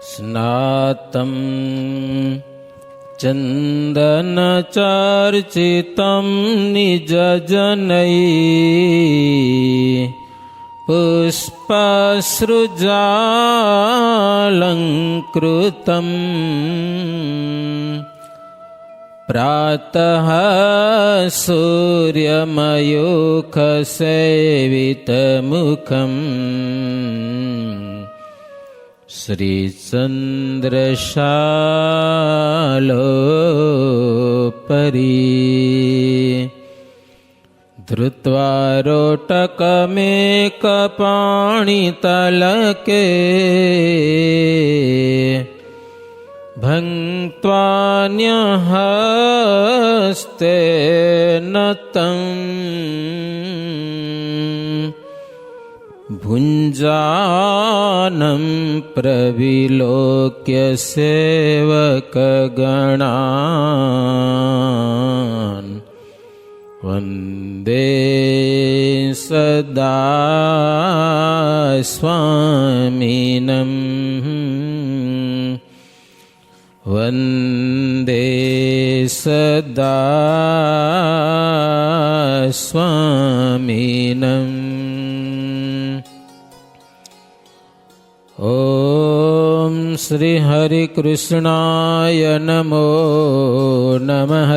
સ્નાતમ ચંદનચર્ચિતમ નિજજનૈ પુષ્પસૃજાલંકૃતમ પ્રાતઃ સૂર્યમયુખસેવિતમુખમ શ્રીચંદ્રશાલોપરી ધૃત્વા રોટકમેકપાણિતલકે ભંક્ત્વાન્યહસ્તેન तं ભુञ्जानं પ્રવિલોક્ય સેવકગણાન વંદે સદા સ્વામિનમ વંદે સદા સ્વામિનમ. ઓમ શ્રી હરિ કૃષ્ણાય નમો નમઃ.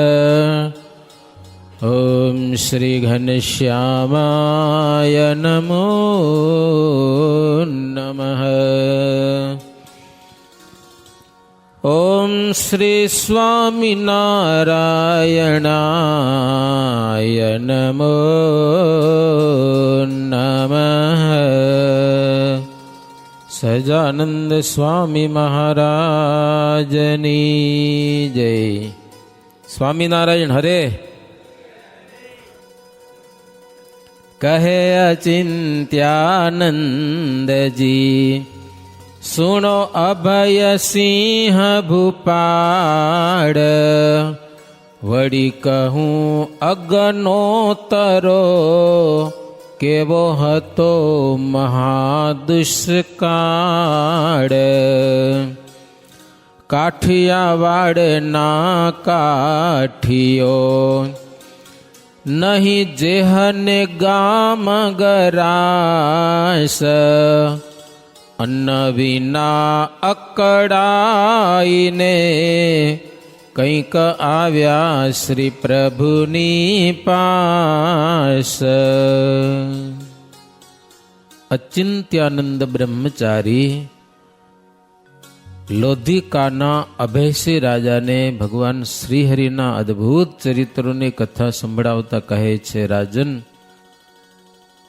ઓમ શ્રી ઘનશ્યામાય નમો નમઃ. ઓમ શ્રી સ્વામિનારાયણાય નમો નમઃ. સહજાનંદ સ્વામી મહારાજની જય. સ્વામિનારાયણ હરે. કહે અચિંત્યાનંદજી સુણો અભય સિંહ ભૂપાળ, વળી કહું અગનોતરો કેવો હતો મહાદુષ્કાળ. કાઠિયાવાડના કાઠિયો નહીં જેહને ગામ ગરાસ, અન્ન વિના અકળાઈને કંઈક આવ્યા શ્રી પ્રભુની પાસ. અચિંત્યાનંદ બ્રહ્મચારી લોધિકાના અભયસિંહ રાજાને ભગવાન શ્રીહરિના અદ્ભુત ચરિત્રોની કથા સંભળાવતા કહે છે, રાજન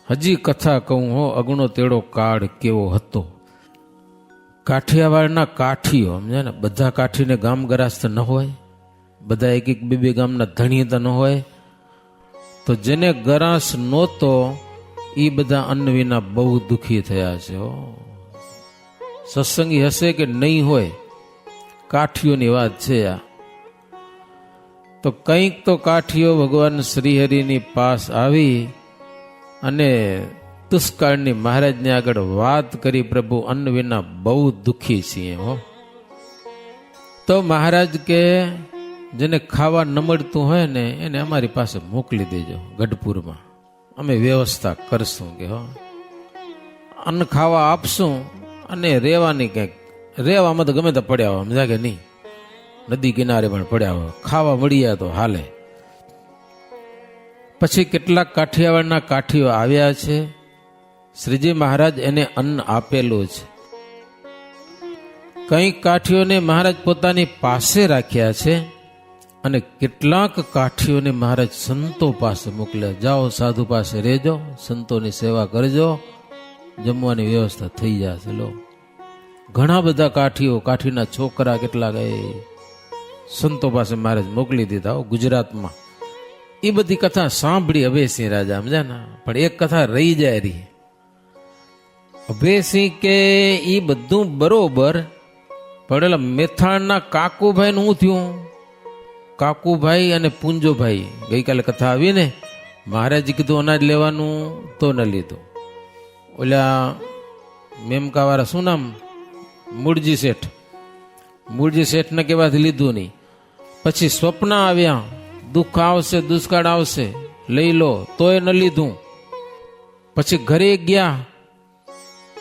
હજી કથા કહું હો, અગણો તેડો કાળ કેવો હતો. કાઠિયાવાડના કાઠીઓ સમજે ને, બધા કાઠીને ગામ ગરાસ્ત ન હોય, બધા એક એક બે ગામના ધણીતા ન હોય, તો જેને ગરાસ નહોતો એ બધા અન્ન વિના બહુ દુઃખી થયા છે. સત્સંગી હશે કે નહીં હોય, કાઠીઓની વાત છે આ. તો કંઈક તો કાઠીઓ ભગવાન શ્રીહરિની પાસ આવી અને દુષ્કાળની મહારાજને આગળ વાત કરી, પ્રભુ અન્ન વિના બહુ દુઃખી છીએ હો. તો મહારાજ કે જેને ખાવા ન મળતું હોય ને એને અમારી પાસે મોકલી દેજો ગઢપુરમાં, અમે વ્યવસ્થા કરશું કે હો, અન્ન ખાવા આપશું અને રહેવાની કંઈક, રહેવામાં તો ગમે તો પડ્યા હોય સમજા કે નહીં, નદી કિનારે પણ પડ્યા હોય, ખાવા મળ્યા તો હાલે. પછી કેટલાક કાઠિયાવાડના કાઠીઓ આવ્યા છે, શ્રીજી મહારાજ એને અન્ન આપેલું છે. કંઈક કાઠીઓને મહારાજ પોતાની પાસે રાખ્યા છે અને કેટલાક કાઠીઓને મહારાજ સંતો પાસે મોકલ્યા. જાઓ સાધુ પાસે રહેજો, સંતોની સેવા કરજો, જમવાની વ્યવસ્થા થઈ જશે. લો, ઘણા બધા કાઠીઓ, કાઠીના છોકરા કેટલાક એ સંતો પાસે મહારાજ મોકલી દીધા ગુજરાતમાં. એ બધી કથા સાંભળી અભયસિંહ રાજા સમજ્યા ને, પણ એક કથા રહી જાય રહી. અભયસિંહ કે એ બધું બરોબર, પણ મેથાણના કાકુભાઈ નું શું થયું? કાકુભાઈ અને પૂંજોભાઈ ગઈકાલે કથા આવી ને, મહારાજે કીધું અનાજ લેવાનું તો ન લીધું. ઓલા મેમકા વાળા શું નામ મૂળજી શેઠને કહેવાથી લીધું નહીં. પછી સ્વપ્ન આવ્યા, દુઃખ આવશે, દુષ્કાળ આવશે, લઈ લો, તોય ન લીધું. પછી ઘરે ગયા,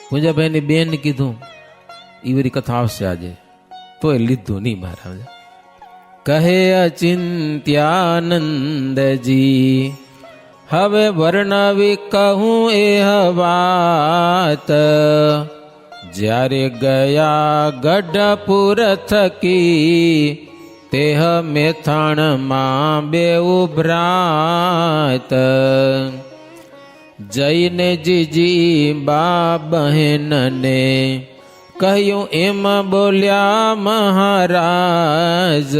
પૂંજાભાઈની બેન કીધું ઈવરી કથા આવશે આજે, તોય લીધું નહીં મહારાજ. કહે અચિંત્યાનંદજી હવે વર્ણવી કહું એ વાત, જ્યારે ગયા ગઢપુર થકી તેહ મેથાણમાં બેઉ ભ્રાત. જઈને જીજી બા બહેનને કહ્યું એમ બોલ્યા મહારાજ,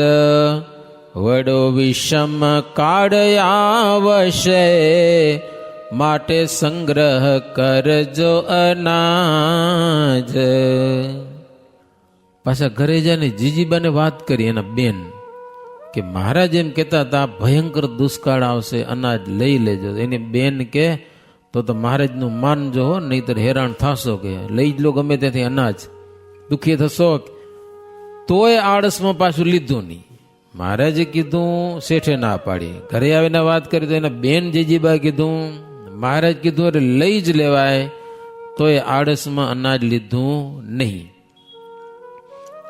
વડો વિષમ કાળ આવશે, માટે સંગ્રહ કરજો અનાજ. પાછા ઘરે જઈને જીજીબાને વાત કરી એના બેન કે મહારાજ એમ કહેતા હતા ભયંકર દુષ્કાળ આવશે, અનાજ લઈ લેજો. એની બેન કે તો મહારાજનું માનજો હો, નહીતર હેરાન થશો, કે લઈ જ લો ગમે ત્યાંથી અનાજ, દુઃખી થશો. તોય આળસમાં પાછું લીધું નહીં. મહારાજે કીધું, શેઠે ના પાડી. ઘરે આવીને વાત કરી તો એના બેન જીજીબા કીધું, મહારાજ કીધું અરે લઈ જ લેવાય, તોય આળસમાં અનાજ લીધું નહીં.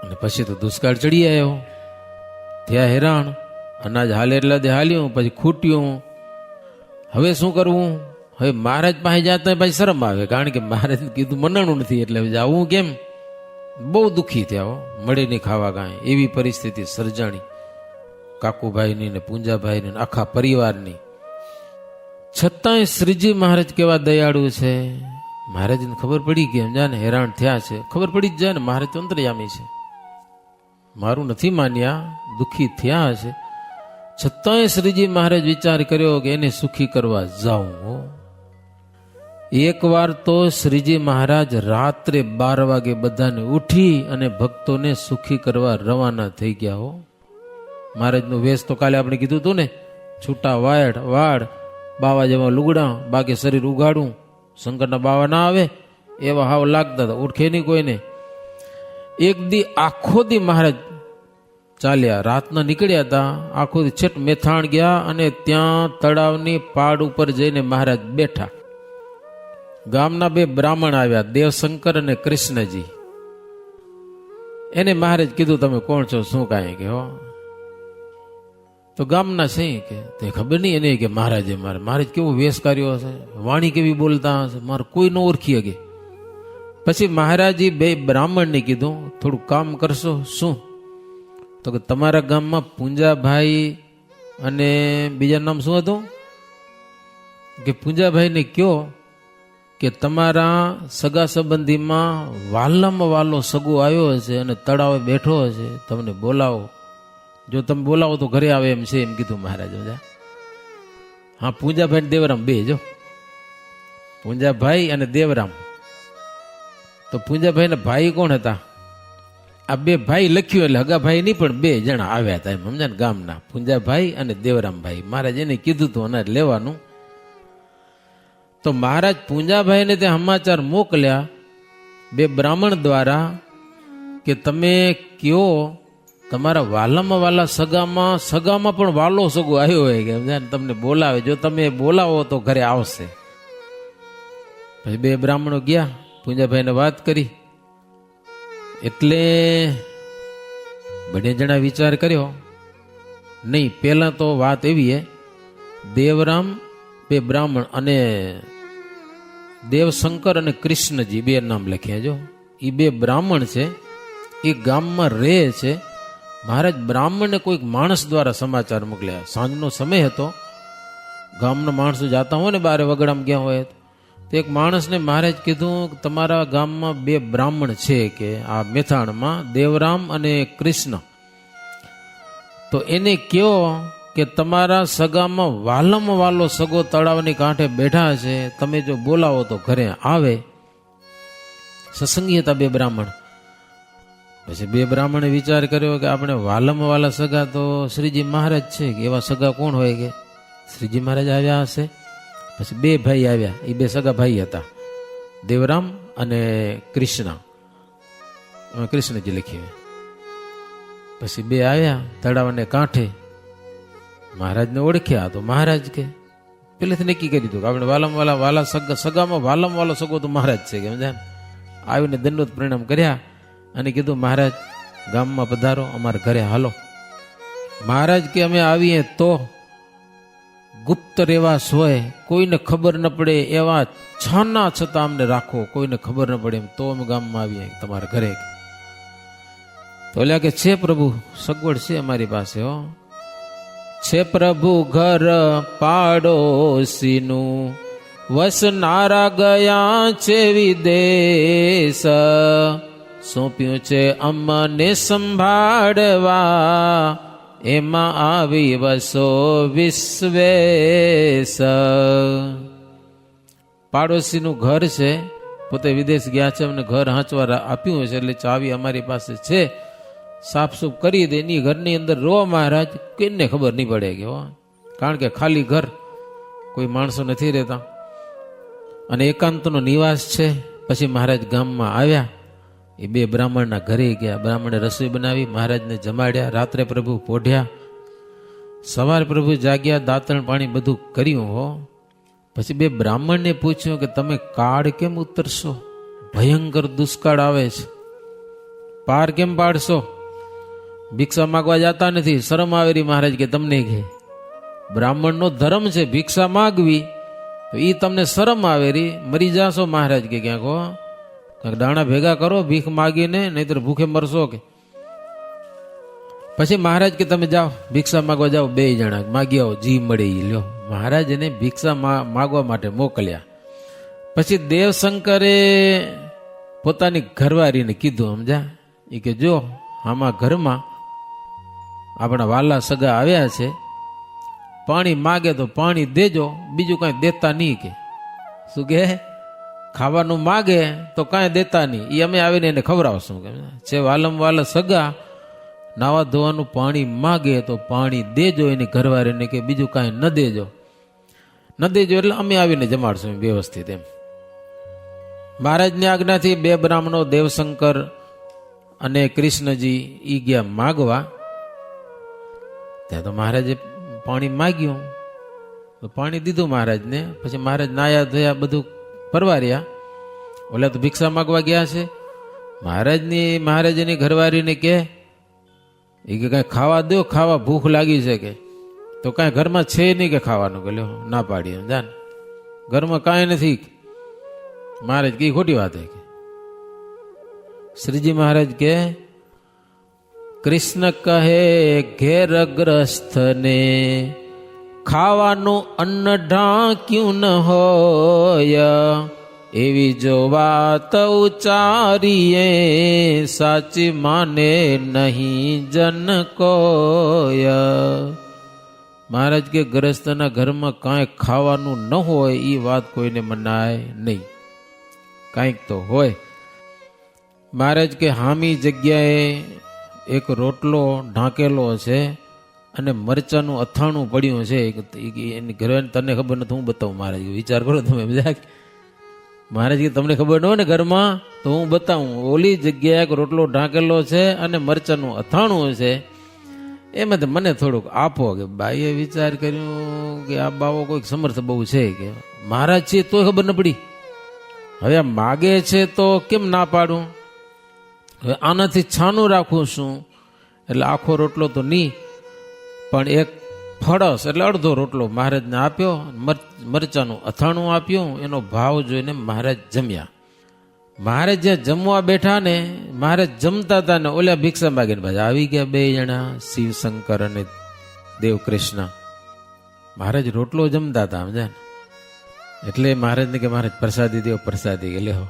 અને પછી તો દુષ્કાળ ચડી આવ્યો, ત્યાં હેરાન, અનાજ હાલે એટલે હાલ્યું, પછી ખૂટ્યું. હવે શું કરવું? હવે મહારાજ પાસે જતા પછી શરમ આવે, કારણ કે મહારાજ કીધું મનાણું નથી, એટલે જાવું કેમ? બહુ દુઃખી થયા, મળે નહીં ખાવા કાંઈ, એવી પરિસ્થિતિ સર્જાણી કાકુભાઈની ને પૂંજાભાઈની ને આખા પરિવારની. છતાંય શ્રીજી મહારાજ કેવા દયાળુ છે. મહારાજને ખબર પડી કે જાને હેરાન થયા છે, ખબર પડી જ જાય ને, મહારાજ તો અંતર્યામી છે, મારું નથી માન્યા, દુઃખી થયા હશે. છતાંય શ્રીજી મહારાજ વિચાર કર્યો કે એને સુખી કરવા જાઉં. એક વાર તો શ્રીજી મહારાજ રાત્રે 12 વાગે બધાને ઉઠી અને ભક્તોને સુખી કરવા રવાના થઈ ગયા. હો, મહારાજનું વેશ તો કાલે આપણે કીધું હતું ને, છૂટા વાડ, બાવા જેવા લુગડા, બાકી શરીર ઉગાડું, શંકરના બાવા ના આવે એવા હાવ લાગતા હતા, ઓળખે નહીં કોઈને. એક દી આખો દી મહારાજ ચાલ્યા, રાતના નીકળ્યા હતા, આખો દી છેટ મેથાણ ગયા અને ત્યાં તળાવની પાડ ઉપર જઈને મહારાજ બેઠા. ગામના 2 બ્રાહ્મણ આવ્યા, દેવશંકર અને કૃષ્ણજી. એને મહારાજ કીધું તમે કોણ છો, શું કાંઈ કે હો? તો ગામના છે કે તે ખબર નહીં એને કે મહારાજે મહારાજ કેવો વેશ કર્યો હશે, વાણી કેવી બોલતા હશે, મારે કોઈ ન ઓળખી શકે. પછી મહારાજી 2 બ્રાહ્મણને કીધું થોડું કામ કરશો. શું? તો કે તમારા ગામમાં પૂંજાભાઈ અને બીજા નામ શું હતું? કે પૂંજાભાઈને કયો કે તમારા સગા સંબંધીમાં વાલામાં વાલો સગો આવ્યો હશે અને તળાવે બેઠો હશે, તમને બોલાવો. જો તમે બોલાવો તો ઘરે આવે એમ છે, એમ કીધું મહારાજ. હા, પૂંજાભાઈ ને દેવરામ 2, જો પૂંજાભાઈ અને દેવરામ. તો પૂંજાભાઈ ના ભાઈ કોણ હતા? આ 2 ભાઈ લખ્યું, એટલે હગા ભાઈ નહીં પણ 2 જણા આવ્યા હતા, એમ સમજ્યા ને, ગામના પૂંજાભાઈ અને દેવરામભાઈ. મહારાજ એને કીધું તું અનાજ લેવાનું. તો મહારાજ પૂંજાભાઈને ત્યાં સમાચાર મોકલ્યા 2 બ્રાહ્મણ દ્વારા કે તમે કયો તમારા વાલામાં વાલા સગામાં પણ વાલો સગો આવ્યો હોય કે તમને બોલાવે, જો તમે બોલાવો તો ઘરે આવશે. પછી 2 બ્રાહ્મણો ગયા, પૂંજાભાઈને વાત કરી. એટલે બંને જણા વિચાર કર્યો નહીં. પહેલા તો વાત એવી હે, દેવરામ 2 બ્રાહ્મણ અને દેવશંકર અને કૃષ્ણજી 2 નામ લખ્યા. જો એ 2 બ્રાહ્મણ છે, એ ગામમાં રહે છે. મહારાજ બ્રાહ્મણને કોઈક માણસ દ્વારા સમાચાર મોકલ્યા. સાંજનો સમય હતો, ગામના માણસો જાતા હોય ને બારે વગડામાં ગયા હોય, તો એક માણસને મહારાજ કીધું તમારા ગામમાં 2 બ્રાહ્મણ છે કે આ મેથાણમાં, દેવરામ અને કૃષ્ણ. તો એને કયો કે તમારા સગામાં વાલામાં વાલો સગો તળાવની કાંઠે બેઠા છે, તમે જો બોલાવો તો ઘરે આવે. સત્સંગી હતા 2 બ્રાહ્મણ. પછી 2 બ્રાહ્મણે વિચાર કર્યો કે આપણે વાલામાં વાલા સગા તો શ્રીજી મહારાજ છે, કે એવા સગા કોણ હોય કે શ્રીજી મહારાજ આવ્યા હશે. પછી 2 ભાઈ આવ્યા, એ 2 સગા ભાઈ હતા, દેવરામ અને કૃષ્ણ. એમાં કૃષ્ણજી લખ્યું. પછી બે આવ્યા તળાવને કાંઠે, મહારાજને ઓળખ્યા. તો મહારાજ કે પેલેથી નક્કી કરી દીધું કે આપણે વાલા સગામાં વાલમ વાલો સગો તો મહારાજ છે કે સમજાય. આવીને દંડોત પ્રણામ કર્યા અને કીધું મહારાજ ગામમાં પધારો, અમારા ઘરે હાલો. મહારાજ કે અમે આવીએ તો ગુપ્ત રહેવાસ હોય, કોઈને ખબર ન પડે એવા છાના છતાં અમને રાખો, કોઈને ખબર ન પડે એમ, તો અમે ગામમાં આવીએ તમારા ઘરે. તો ઓલા કે છે પ્રભુ, સગવડ છે અમારી પાસે હો, છે પ્રભુ ઘર પાડોશીનું, વસનારા ગયા છે વિદેશ, સોંપ્યું છે અમને સંભાળવા, એમાં આવી વસો વિશ્વેશ. પાડોશીનું ઘર છે, પોતે વિદેશ ગયા છે, અમને ઘર હાંચવા આપ્યું છે, એટલે ચાવી અમારી પાસે છે, સાફસૂફ કરી દે. એની ઘરની અંદર રો મહારાજ, કોઈને ખબર નહીં પડે કે હો, કારણ કે ખાલી ઘર, કોઈ માણસો નથી રહેતા અને એકાંતનો નિવાસ છે. પછી મહારાજ ગામમાં આવ્યા, એ બે બ્રાહ્મણના ઘરે ગયા, બ્રાહ્મણે રસોઈ બનાવી, મહારાજને જમાડ્યા. રાત્રે પ્રભુ પોઢ્યા, સવારે પ્રભુ જાગ્યા, દાંતણ પાણી બધું કર્યું હો. પછી બે બ્રાહ્મણને પૂછ્યું કે તમે કાળ કેમ ઉતરશો, ભયંકર દુષ્કાળ આવે છે, પાર કેમ પાડશો? ભિક્ષા માગવા જતા નથી, શરમ આવેરી મહારાજ કે તમને કે બ્રાહ્મણનો ધર્મ છે ભિક્ષા માગવી, તો એ તમને શરમ આવેરી, મરી જાશો મહારાજ કે ક્યાંક હો, ક્યાંક દાણા ભેગા કરો ભીખ માગીને, નહીતર ભૂખે મરશો કે. પછી મહારાજ કે તમે જાઓ ભિક્ષા માગવા જાઓ, બે જણા માગી આવો, જી મળે એ લ્યો. મહારાજ એને ભિક્ષા માગવા માટે મોકલ્યા. પછી દેવશંકરે પોતાની ઘરવાળીને કીધું, સમજા, એ કે જો આમાં ઘરમાં આપણા વાલા સગા આવ્યા છે, પાણી માગે તો પાણી દેજો, બીજું કાંઈ દેતા નહીં કે. શું કે ખાવાનું માગે તો કાંઈ દેતા નહીં, એ અમે આવીને એને ખવડાવશું કે છે. વાલમ વાલા સગા નાવા ધોવાનું પાણી માગે તો પાણી દેજો, એની ઘરવાળીને કે બીજું કાંઈ ન દેજો, ન દેજો એટલે અમે આવીને જમાડશું વ્યવસ્થિત એમ. મહારાજની આજ્ઞાથી બે બ્રાહ્મણો દેવશંકર અને કૃષ્ણજી ઈ ગયા માગવા. ત્યાં તો મહારાજે પાણી માગ્યું, તો પાણી દીધું મહારાજને. પછી મહારાજ નાયા ધોયા બધું પરવાર્યા. ઓલા તો ભિક્ષા માગવા ગયા છે. મહારાજની ઘરવાળીને કે એ કે કાંઈ ખાવા દો, ખાવા ભૂખ લાગી છે કે. તો કાંઈ ઘરમાં છે નહીં કે ખાવાનું, કે લ્યો ના પાડી જાન, ઘરમાં કાંઈ નથી. મહારાજ કઈ ખોટી વાત હે કે. શ્રીજી મહારાજ કે કૃષ્ણ કહે ઘેરગ્રસ્તને ખાવાનું અન્ન ઢાંક્યું ન હોય, એવી જો વાત ઉચારીએ સાચી માને નહીં જન કોય. મહારાજ કે ગ્રસ્તના ઘરમાં કાંઈ ખાવાનું ન હોય એ વાત કોઈને મનાય નહીં, કાંઈક તો હોય. મહારાજ કે હામી જગ્યાએ એક રોટલો ઢાંકેલો છે અને મરચાનું અથાણું પડ્યું છે, એની ઘરે તને ખબર નથી, હું બતાવું. મહારાજ વિચાર કરો તમે. મહારાજ કે તમને ખબર ન હોય ને ઘરમાં, તો હું બતાવું. ઓલી જગ્યાએ એક રોટલો ઢાંકેલો છે અને મરચાનું અથાણું છે, એમાં મને થોડુંક આપો. કે બાઈએ વિચાર કર્યું કે આ બાવો કોઈક સમર્થ બહુ છે કે મહારાજ છે તોય ખબર ન પડી. હવે આ માગે છે તો કેમ ના પાડું? હવે આનાથી છાનું રાખું શું? એટલે આખો રોટલો તો નહીં, પણ એક ફળસ એટલે અડધો રોટલો મહારાજને આપ્યો, મરચાનું અથાણું આપ્યું. એનો ભાવ જોઈને મહારાજ જમ્યા. મહારાજ જ્યાં જમવા બેઠા ને, મહારાજ જમતા હતા ને ઓલા ભિક્ષા માગીને પાછા આવી ગયા બે જણા, શિવશંકર અને દેવકૃષ્ણ. મહારાજ રોટલો જમતા હતા સમજ્યા ને. એટલે મહારાજને કે મહારાજ પ્રસાદી દેવ, પ્રસાદી કે લેહો.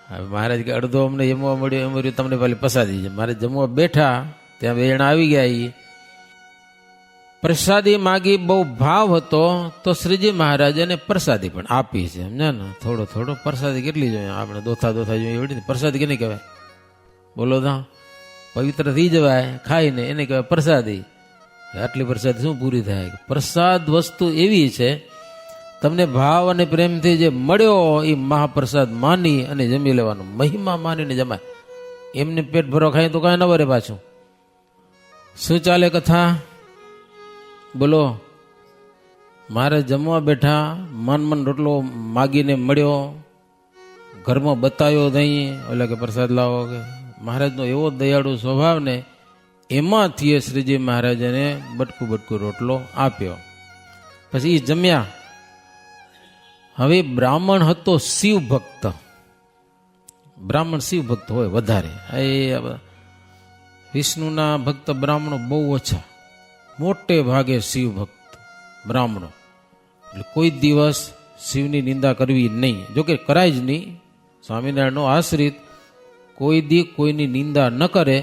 હવે મહારાજ કે અડધો અમને જમવા મળ્યો, એમ તમને પેલી પ્રસાદી છે. મહારાજ જમવા બેઠા ત્યાં બે જણા આવી ગયા. એ પ્રસાદી માગી, બહુ ભાવ હતો તો શ્રીજી મહારાજ એને પ્રસાદી પણ આપી છે સમજ્યા ને. થોડો થોડો પ્રસાદી કેટલી જોઈએ આપણે, દોથા જોઈએ એવડી પ્રસાદી કેને કહેવાય? બોલો તો પવિત્ર થઈ જવાય ખાઈને, એને કહેવાય પ્રસાદી. આટલી પ્રસાદી શું પૂરી થાય? પ્રસાદ વસ્તુ એવી છે, તમને ભાવ અને પ્રેમથી જે મળ્યો એ મહાપ્રસાદ માની અને જમી લેવાનો, મહિમા માનીને જમાય. એમને પેટ ભરો ખાય તો કાંઈ ન વરે પાછું. શું ચાલે કથા બોલો. મારે જમવા બેઠા, મન રોટલો માગીને મળ્યો, ઘરમાં બતાવ્યો નહીં, એટલે કે પ્રસાદ લાવો કે. મહારાજનો એવો દયાળુ સ્વભાવ ને એમાંથી શ્રીજી મહારાજને બટકું રોટલો આપ્યો. પછી એ જમ્યા. હવે બ્રાહ્મણ હતો શિવ ભક્ત. બ્રાહ્મણ શિવ ભક્ત હોય વધારે. એ વિષ્ણુના ભક્ત બ્રાહ્મણો બહુ ઓછા, મોટે ભાગે શિવ ભક્ત બ્રાહ્મણો. એટલે કોઈ દિવસ શિવની નિંદા કરવી નહીં. જોકે કરાય જ નહીં. સ્વામિનારાયણનો આશ્રિત કોઈ દી કોઈની નિંદા ન કરે,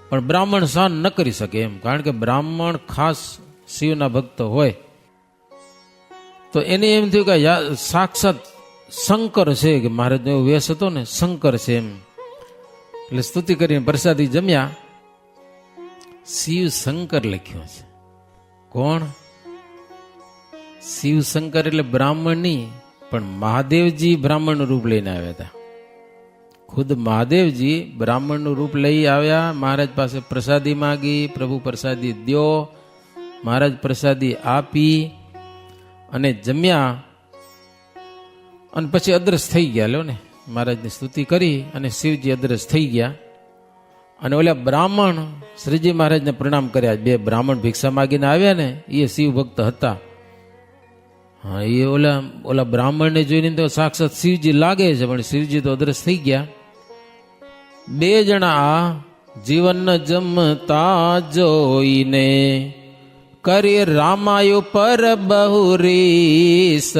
પણ બ્રાહ્મણ સહન ન કરી શકે એમ, કારણ કે બ્રાહ્મણ ખાસ શિવના ભક્ત હોય. તો એને એમ થયું કે સાક્ષાત શંકર છે, કે મહારાજનો એવો વેશ હતો ને, શંકર છે એમ. એટલે સ્તુતિ કરીને પ્રસાદી જમ્યા. શિવ શંકર લખ્યો છે. કોણ? શિવ શંકર એટલે બ્રાહ્મણ નહીં, પણ મહાદેવજી બ્રાહ્મણનું રૂપ લઈને આવ્યા હતા. ખુદ મહાદેવજી બ્રાહ્મણનું રૂપ લઈ આવ્યા. મહારાજ પાસે પ્રસાદી માગી, પ્રભુ પ્રસાદી દ્યો. મહારાજ પ્રસાદી આપી અને જમ્યા, અને પછી અદ્રશ થઈ ગયા. લો ને, મહારાજની સ્તુતિ કરી અને શિવજી અદ્રશ થઈ ગયા. અને ઓલા બ્રાહ્મણ શ્રીજી મહારાજને પ્રણામ કર્યા. બે બ્રાહ્મણ ભિક્ષા માગીને આવ્યા ને, એ શિવ ભક્ત હતા. હા, એ ઓલા બ્રાહ્મણને જોઈને તો સાક્ષાત શિવજી લાગે છે, પણ શિવજી તો અદ્રશ થઈ ગયા. બે જણા જીવન જમતા જોઈને કરી રામાયુ પર બહુ રીસ.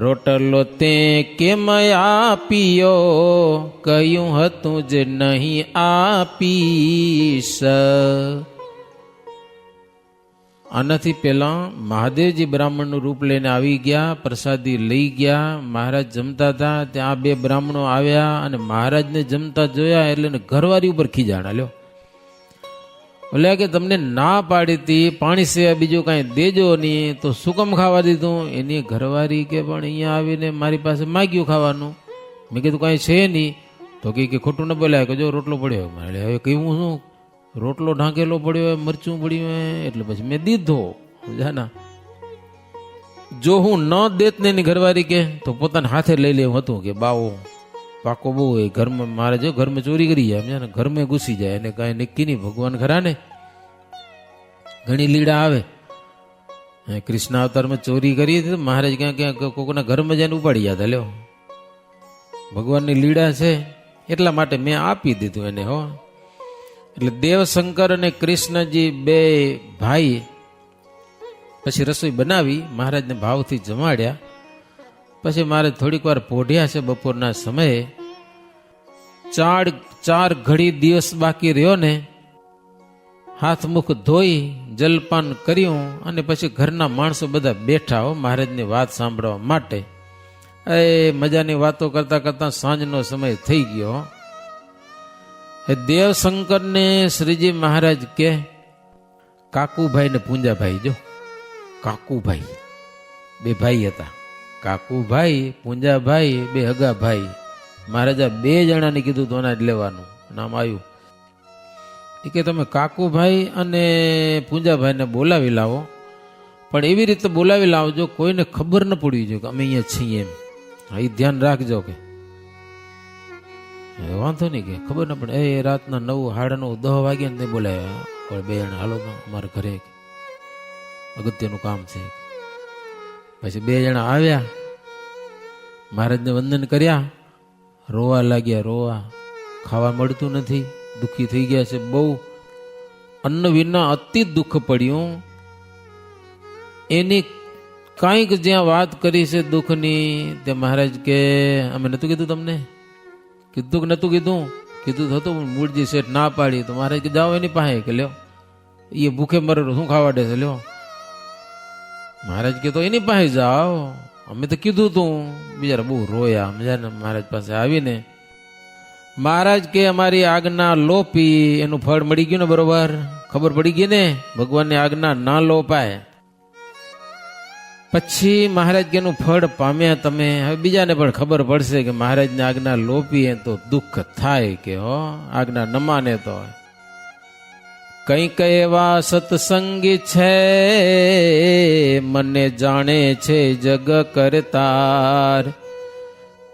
રોટલો તે કેમ આપ્યો, કહ્યું હતું જે નહીં આપીશ. આનાથી પહેલા મહાદેવજી બ્રાહ્મણનું રૂપ લઈને આવી ગયા, પ્રસાદી લઈ ગયા. મહારાજ જમતા હતા, ત્યાં બે બ્રાહ્મણો આવ્યા અને મહારાજને જમતા જોયા એટલે ઘરવાળી ઉપર ખીજાણા. લ્યો, બોલ્યા કે તમને ના પાડી હતી પાણી સિવાય બીજું કાંઈ દેજો નહીં, તો શું કામ ખાવા દીધું? એની ઘરવાળી કે પણ અહીંયા આવીને મારી પાસે માગ્યું ખાવાનું. મેં કીધું કાંઈ છે નહીં. તો કે ખોટું ન બોલ્યા, કે જો રોટલો પડ્યો. મારે હવે કહ્યું શું, રોટલો ઢાંકેલો પડ્યો હોય, મરચું પડ્યું હોય, એટલે પછી મેં દીધો. જાના, જો હું ન દેત ને એની ઘરવાળી કે તો પોતાના હાથે લઈ લેવું હતું. કે બાવો પાકો બહુ હોય ઘરમાં, મારે જો ઘરમાં ચોરી કરી જાય, સમજ્યા ને, ઘરમાં ઘૂસી જાય. એને કાંઈ નક્કી નહીં. ભગવાન ખરા ને, ઘણી લીડા આવે. કૃષ્ણ અવતારમાં ચોરી કરી હતી, મહારાજ ક્યાં કોકના ઘરમાં જઈને ઉપાડી ગયા હતા. લ્યો, ભગવાનની લીડા છે, એટલા માટે મેં આપી દીધું એને. હો, એટલે દેવશંકર અને કૃષ્ણજી બે ભાઈ પછી રસોઈ બનાવી, મહારાજને ભાવથી જમાડ્યા. પછી મહારાજ થોડીક વાર પોઢ્યા છે. બપોરના સમયે ચાર ઘડી દિવસ બાકી રહ્યો ને, હાથ મુખ ધોઈ જલપાન કર્યું અને પછી ઘરના માણસો બધા બેઠા હો મહારાજની વાત સાંભળવા માટે. એ મજાની વાતો કરતા કરતા સાંજનો સમય થઈ ગયો. દેવશંકરને શ્રીજી મહારાજ કે કાકુભાઈ ને પૂંજાભાઈ, જો કાકુભાઈ બે ભાઈ હતા. કાકુભાઈ પૂંજાભાઈ બે હગા ભાઈ. મહારાજા બે જણાને કીધું તો જ લેવાનું નામ આવ્યું. એ કે તમે કાકુભાઈ અને પૂંજાભાઈને બોલાવી લાવો, પણ એવી રીતે બોલાવી લાવજો કોઈને ખબર ન પડવી જોઈએ કે અમે અહીંયા છીએ એમ. હા, એ ધ્યાન રાખજો. કે વાંધો નહીં, કે ખબર ન પડે. એ રાતના 9, 9:30, 10 વાગ્યા ને બોલાવ્યા. પણ બે જણા હાલો અમારા ઘરે અગત્યનું કામ છે. પછી બે જણા આવ્યા, મહારાજને વંદન કર્યા, રોવા લાગ્યા. રોવા, ખાવા મળતું નથી, દુઃખી થઈ ગયા છે બહુ. અન્ન વિના અતિ દુઃખ પડ્યું. એની કાંઈક જ્યાં વાત કરી છે દુઃખની, તે મહારાજ કે અમે નતું કીધું તમને? કીધું કે નતું કીધું? કીધું તો હતું, મૂળજી શેઠ ના પાડી. તો મહારાજ કે જાઓ એની પાસે. કે લ્યો, એ ભૂખે મરે શું ખાવા દે છે? લ્યો, મહારાજ કે તો એની પાસે જાઓ, અમે તો કીધું તું. બિચારા બહુ રોયા. મજાને મહારાજ પાસે આવીને મહારાજ કે અમારી આજ્ઞા લોપી, એનું ફળ મળી ગયું ને? બરોબર ખબર પડી ગઈ ને, ભગવાનની આજ્ઞા ના લોપાય. પછી મહારાજ કે એનું ફળ પામ્યા તમે. હવે બીજાને પણ ખબર પડશે કે મહારાજની આજ્ઞા લોપીએ તો દુઃખ થાય કે હો આજ્ઞા ન માને તો. કંઈક એવા સત્સંગી છે મને જાણે છે જગ કરતાર,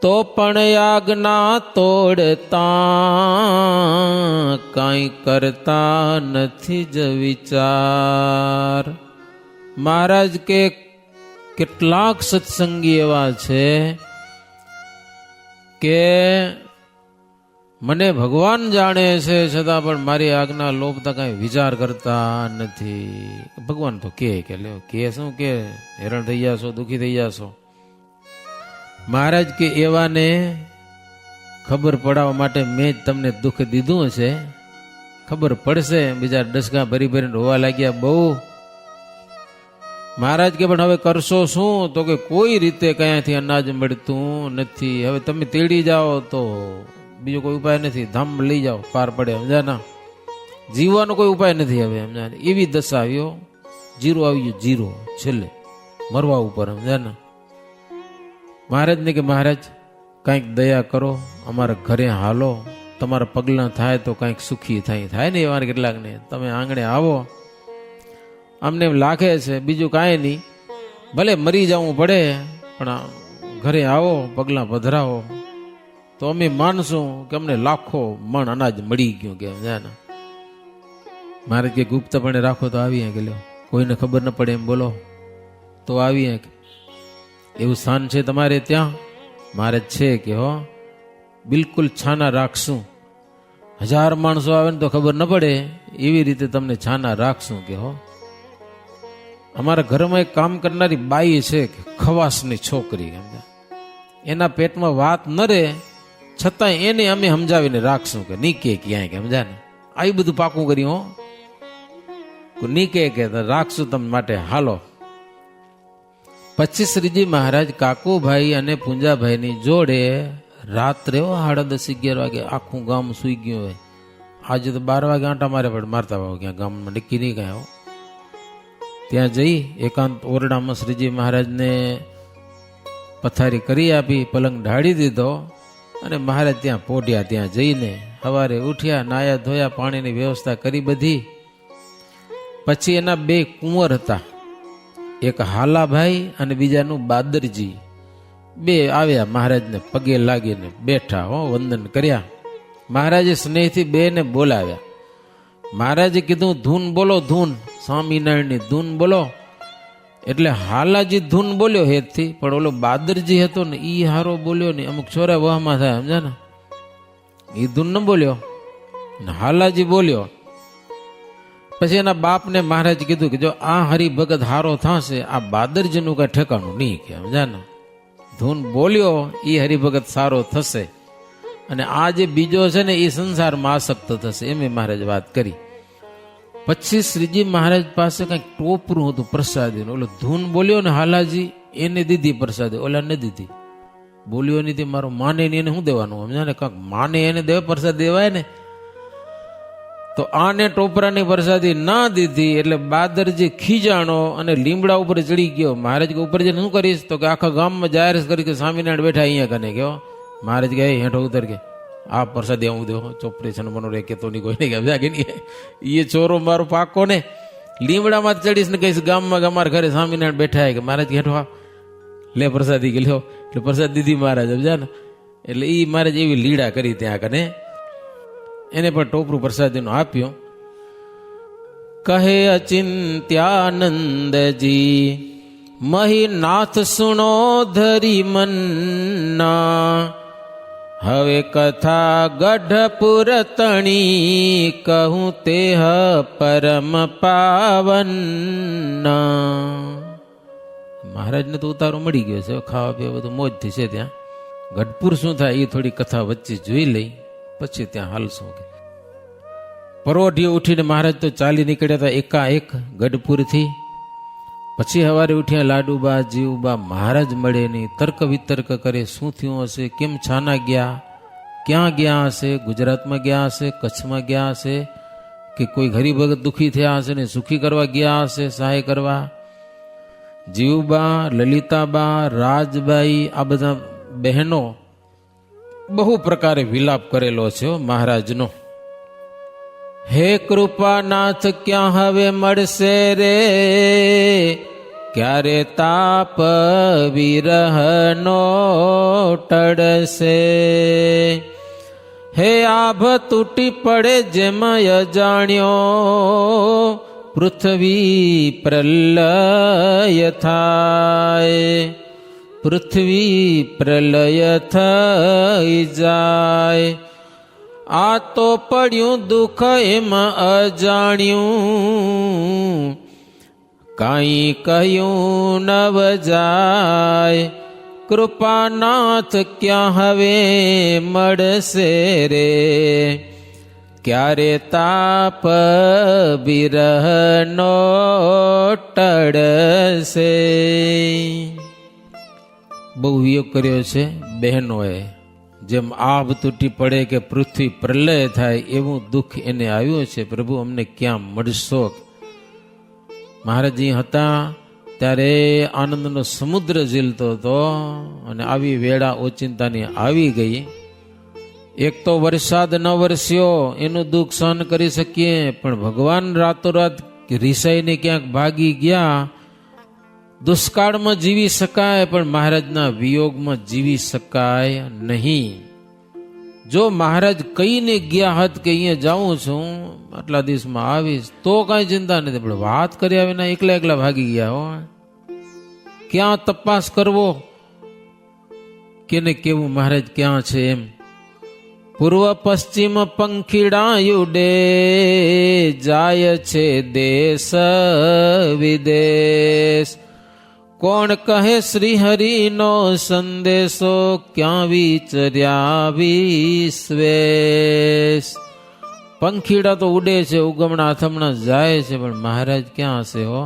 તો પણ આજ્ઞા તોડતા કાંઈ કરતા નથી જ વિચાર. મહારાજ કે કેટલાક સત્સંગી એવા છે કે મને ભગવાન જાણે છે છતાં પણ મારી આજ્ઞા લોપતા કાંઈ વિચાર કરતા નથી. ભગવાન તો કે લ્યો કે શું કે હેરાન થઈ જાશો, દુઃખી થઈ જાશો. મહારાજ કે એવાને ખબર પડાવવા માટે મેં જ તમને દુઃખ દીધું છે. ખબર પડશે. બીજા ડસકા ભરી ભરીને રોવા લાગ્યા બહુ. મહારાજ કે પણ હવે કરશો શું? તો કે કોઈ રીતે કયાંથી અનાજ મળતું નથી. હવે તમે તેડી જાઓ તો બીજો કોઈ ઉપાય નથી. ધામ લઈ જાઓ પાર પડે. સમજાના? જીવવાનો કોઈ ઉપાય નથી હવે. સમજા? એવી દશા આવ્યો. જીરો આવી ગયો. જીરો છેલ્લે મરવા ઉપર. સમજાના? મહારાજને કે મહારાજ કાંઈક દયા કરો, અમારા ઘરે હાલો, તમારા પગલાં થાય તો કાંઈક સુખી થાય ને એવા કેટલાકને. તમે આંગણે આવો, અમને એમ લાગે છે બીજું કાંઈ નહીં, ભલે મરી જવું પડે પણ ઘરે આવો, પગલાં પધરાવો તો અમે માનશું કે અમને લાખો મણ અનાજ મળી ગયું. કે સમજાને? મહારાજ કે ગુપ્તપણે રાખો તો આવીએ કે લ્યો, કોઈને ખબર ન પડે એમ બોલો તો આવીએ. એવું સ્થાન છે તમારે ત્યાં? મહારાજ છે કે હો બિલકુલ છાના રાખશું. 1000 માણસો આવે ને તો ખબર ન પડે એવી રીતે તમને છાના રાખશું. કે હો અમારા ઘરમાં એક કામ કરનારી બાઈ છે, ખવાસની છોકરી. એના પેટમાં વાત ન રહે છતાં એને અમે સમજાવીને રાખશું કે નીકે ક્યાંય. કે સમજા ને? આવી બધું પાકું કર્યું હો. નીકે કે રાખશું તમને માટે, હાલો. પછી શ્રીજી મહારાજ કાકુભાઈ અને પૂંજાભાઈની જોડે રાત્રે 10:30-11 વાગે આખું ગામ સૂઈ ગયું હોય. આજે તો 12 વાગે આંટા મારે પણ મારતા હોય ક્યાં ગામમાં નક્કી નહીં કાંઈ. ત્યાં જઈ એકાંત ઓરડામાં શ્રીજી મહારાજને પથારી કરી આપી, પલંગ ઢાળી દીધો અને મહારાજ ત્યાં પોઢ્યા. ત્યાં જઈને સવારે ઉઠ્યા, નાયા ધોયા, પાણીની વ્યવસ્થા કરી બધી. પછી એના 2 કુંવર હતા, એક હાલાભાઈ અને બીજાનું બાદરજી. 2 આવ્યા, મહારાજને પગે લાગીને બેઠા, વંદન કર્યા. મહારાજે સ્નેહથી 2ને બોલાવ્યા. મહારાજે કીધું ધૂન બોલો, ધૂન સ્વામિનારાયણની ધૂન બોલો. એટલે હાલાજી ધૂન બોલ્યો હેતથી, પણ ઓલો બાદરજી હતો ને ઈ હારો બોલ્યો ને. અમુક છોરા વહમાં થાય, સમજા ને? એ ધૂન ન બોલ્યો ને હાલાજી બોલ્યો. પછી એના બાપને મહારાજ કીધું કે જો આ હરિભગત હારો થશે, આ બાદરજીનું કઈ ઠેકાણું નહીં. કે સમજા ને? ધૂન બોલ્યો એ હરિભગત સારો થશે અને આ જે બીજો છે ને એ સંસારમાં આસક્ત થશે. એમ મહારાજ વાત કરી. પછી શ્રીજી મહારાજ પાસે કંઈક ટોપરું હતું પ્રસાદીનું. ઓલો ધૂન બોલ્યો ને હાલાજી, એને દીધી પ્રસાદી, ઓલા ને દીધી. બોલ્યો નહીં, મારો માને નહીં, એને શું દેવાનું? સમજા ને? કાંક માને એને દેવા પ્રસાદ દેવાય ને. તો આને ટોપરાની પ્રસાદી ના દીધી એટલે બાદરજી ખીજાણો અને લીમડા ઉપર ચડી ગયો. મહારાજ કે ઉપર જઈને શું કરીશ? તો કે આખા ગામમાં જાહેર કરી કે સ્વામિનારાયણ બેઠા અહીંયા કને. ગયો મહારાજ કે હેઠો ઉતર કે આ પ્રસાદી હું દેવો ચોપડી છે મનો રે કેતો નહીં કોઈ નહીં. એ ચોરો મારો પાકો ને લીમડામાં ચડીશ ને કહીશ ગામમાં અમારા ઘરે સ્વામિનારાયણ બેઠા. કે મહારાજ હેઠો લે પ્રસાદી કે લ્યો. એટલે પ્રસાદ દીધી મહારાજ. સમજા ને? એટલે એ મહારાજ એવી લીડા કરી ત્યાં કને. એને પણ ટોપરું પ્રસાદીનું આપ્યું. કહે અચિંત્યાનંદજી મહીનાથ સુણો ધરી મન્ના, હવે કથા ગઢપુર તણી કહું તેહ પરમ પાવન્ના. મહારાજને તો ઉતારો મળી ગયો છે, ખાવા પીવા બધું મોજથી છે. ત્યાં ગઢપુર શું થાય એ થોડી કથા વચ્ચે જોઈ લઈ, પછી ત્યાં હાલશું. પરોઢીએ ઉઠીને મહારાજ તો ચાલી નીકળ્યા હતા એકાએક ગઢપુરથી. પછી સવારે ઉઠ્યા લાડુબા જીવબા, મહારાજ મળે નહીં. તર્ક વિતર્ક કરે, શું થયું હશે, કેમ છાના ગયા, ક્યાં ગયા હશે, ગુજરાતમાં ગયા હશે, કચ્છમાં ગયા હશે, કે કોઈ હરિભગત દુઃખી થયા હશે ને સુખી કરવા ગયા હશે, સહાય કરવા. જીવબા, લલિતાબા, રાજબાઈ, આ બધા બહેનો બહુ પ્રકારે વિલાપ કરેલો છે મહારાજનો. હે કૃપાનાથ ક્યાં હવે મળશે રે, ક્યારે તાપ વિરહનો ટળશે. હે આભ તૂટી પડે જેમ અજાણ્યો, પૃથ્વી પ્રલય થાય, પૃથ્વી પ્રલય થઈ જાય. આ તો પડ્યું દુઃખ એમ અજાણ્યું, કાંઈ કહ્યું નવ જાય. કૃપાનાથ ક્યાં હવે મળશે રે, ક્યારે તાપ વિરહનો ટળશે. બહુ વિયોગ કર્યો છે બહેનોએ. જેમ આભ તૂટી પડે કે પૃથ્વી પ્રલય થાય એવું દુઃખ એને આવ્યું છે. પ્રભુ અમને ક્યાં મળશો. મહારાજજી હતા ત્યારે આનંદનો સમુદ્ર ઝીલતો હતો અને આવી વેળા ઓચિંતાની આવી ગઈ. એક તો વરસાદ ન વરસ્યો એનું દુઃખ સહન કરી શકીએ, પણ ભગવાન રાતોરાત રીસાઈને ક્યાંક ભાગી ગયા. દુષ્કાળમાં જીવી શકાય પણ મહારાજના વિયોગમાં જીવી શકાય નહીં. જો મહારાજ કહીને ગયા હોત કે અહીંયા જાઉં છું, આટલા દિવસમાં આવીશ, તો કાંઈ ચિંતા નથી. પણ વાત કર્યા વિના એકલા એકલા ભાગી ગયા હો. ક્યાં તપાસ કરવો કેને કેવું મહારાજ ક્યાં છે એમ. પૂર્વ પશ્ચિમ પંખીડા ઉડે, જાય છે દેશ વિદેશ. કોણ કહે શ્રી હરિનો સંદેશો, ક્યાં વિચર્યા વિશ્વેશ. પંખીડા તો ઉડે છે, ઉગમણા અથમણા જાય છે, પણ મહારાજ ક્યાં હશે હો.